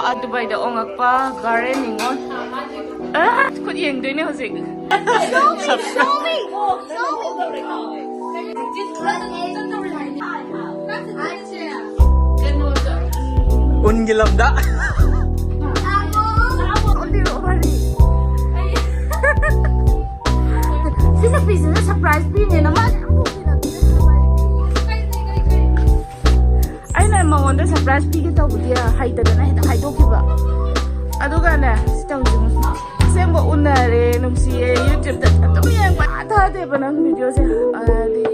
Dubai da ongak pa gardening on. Could you do it? How's it? Show me. Ungilam da. Sino piece na surprise pin naman. Ay na mga surprise pin ito budiya haida na haida kiba. Aduga na sitaw jung. Sembo unare nung si YouTube dat ato yang patah de banang video se di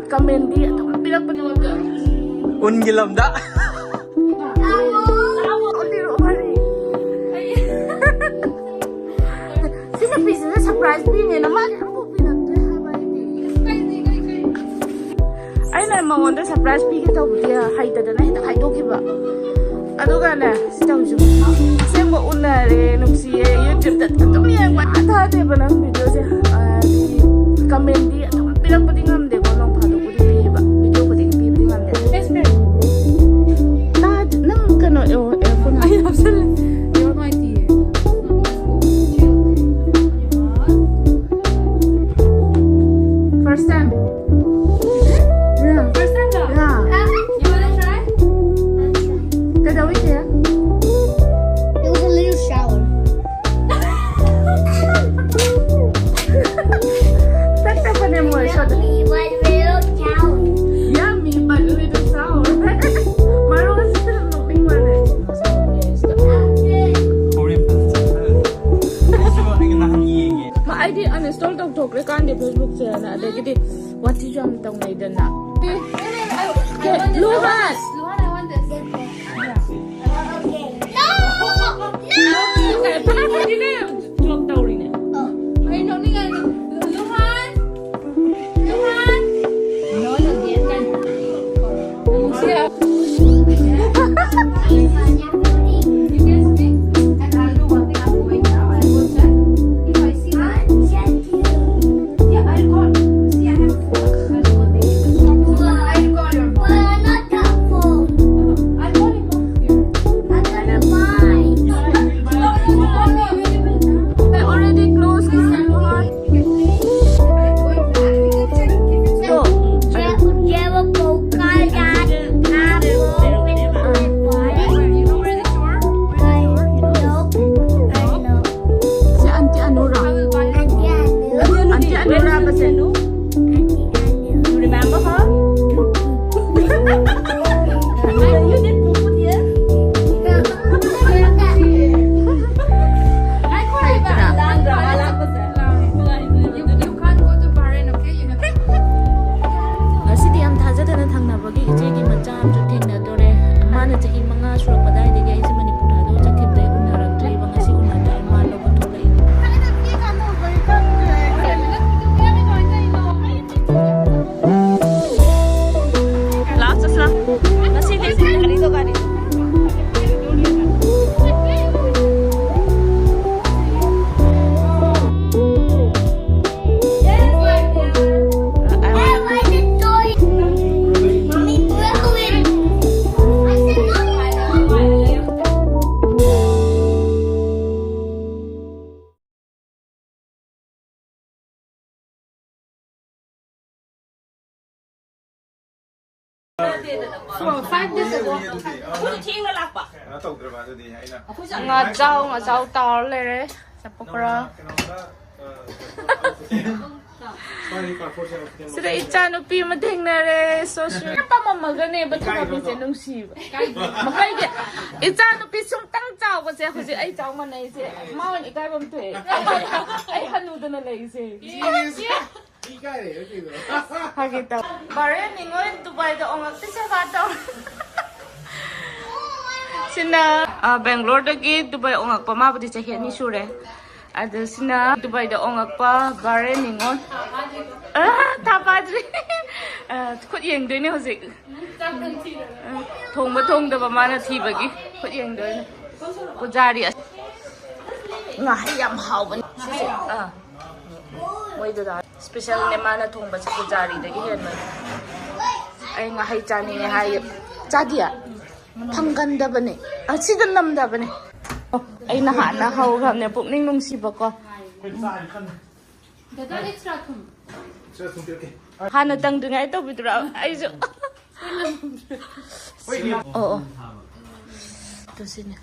comment di ato pinak pa Ungilam da. Sino piece na surprise pin naman. Ay na mga surprise pin ito budiya haida na haida kiba. Aduga na sitaw jung. Sembo unare nung si YouTube dat ato yang patah de banang video se di comment di ato pinak pa tingam de ko nang phado ko di ba video ko ding tingam de. Best friend. Tad nang kano earphone. Ay absolutely. You're my dear. First time. Uninstall dog kan di Facebook saya na ada jadi what did you am tong na idan na Luhan I want this. kenapa di na job daw rin eh Ay, no, ni nga. Luhan! Luhan! No, nandiyan yan. Anong siya? You can speak. And I'll do one thing. I'll wait now. I will check. If I see that. Yeah, I'll call. See, I have a phone. I'll call your phone. I'll call him off here. I already closed this Luhan si Auntie Anura Auntie Anura ba siya no? You remember her? You did food here? I call you back. You can't go to Bahrain, okay? You have Ngasi am thajadana thangnabagi ichegi macha amju thengnadore mana chahi manga surakpadai degi ai manipur hado chakhibdai unaraktre bangasi unada ma lobo tholai last ngasi desi kari to kari For 5 days ago. nga zau tar le sapokra sida icha no pi ma thengna re so sweet pa mama gane ba thaba bi se nung si makai ge icha no pi sung tang chao ba se huji ai chao ma nai se ma wan ikai bam the ai hanu da na lai se hagita bare ningoy Dubai da ongak te se ba ta sina Bangalore da gi Dubai ongak pa ma ba di chahi ni sure ada sina Dubai da ongak pa bare ningon ta padri khut yeng doi ne hoje thong ba thong da ba ma na thi ba gi khut yeng doi ne pujari nga yam hau ba moi da special ne ma na thong ba sa pujari da gi hen ma ai nga hai chani ne hai cha dia ꯐꯪꯒꯟꯗꯕꯅꯦ ꯑꯁꯤꯗ ꯅꯝꯗꯕꯅꯦ ꯑꯩꯅ ꯍꯥꯟꯅ ꯍꯧꯈ꯭ꯔꯕꯅꯦ ꯄꯨꯛꯅꯤꯡ ꯅꯨꯡꯁꯤꯕꯀꯣ Dada extra thum. ꯍꯥꯟꯅ ꯇꯪꯗ꯭ꯔꯤꯉꯩ ꯇꯧꯕꯤꯗꯨꯔꯥ ꯑꯩꯁꯨ ꯑꯣ ꯑꯗꯨ ꯁꯤꯅꯦ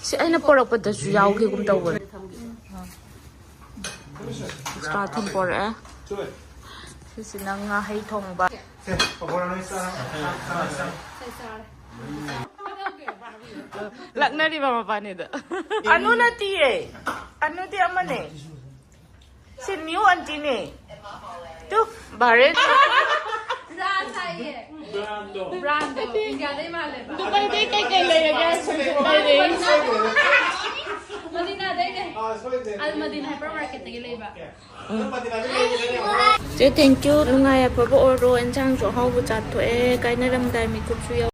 ꯁꯤ ꯑꯩꯅ ꯄꯣꯔꯛꯄꯗꯁꯨ ꯌꯥꯎꯈꯤꯒꯨꯝ ꯇꯧꯕꯅꯦ ꯑꯦꯛꯁꯇ꯭ꯔꯥ ꯊꯨꯝ ꯄꯣꯔꯛꯑꯦ ꯁꯤꯁꯤꯅ ꯉꯥꯍꯩ ꯊꯣꯡꯕ ꯂꯛꯅꯔꯤꯕ ꯃꯄꯥꯅꯤꯗ ꯑꯅꯨ ꯅꯠꯇꯤꯌꯦ ꯑꯅꯨꯗꯤ ꯑꯃꯅꯦ ꯁꯤ ꯅ꯭ꯌꯨ ꯑꯟꯇꯤꯅꯦ ꯇꯨ Bharat Brando. India day male ba. ꯗꯨꯕꯥꯏꯗꯩ ꯀꯩꯀꯩ ꯂꯩꯔꯒꯦ Madina day ne. Al Madina hypermarket tagi leba. ꯆꯦ ꯊꯦꯡꯀ꯭ꯌꯨ ꯅꯨꯡꯉꯥꯏ ꯑꯐꯕ ꯑꯣꯏꯔꯣ ꯏꯟꯁꯥꯡꯁꯨ ꯑꯍꯥꯎꯕ ꯆꯥꯊꯣꯛꯑꯦ ꯀꯥꯏꯅꯔꯝꯗꯥꯏ ꯃꯤꯀꯨꯞꯁꯨ ꯌꯥꯎ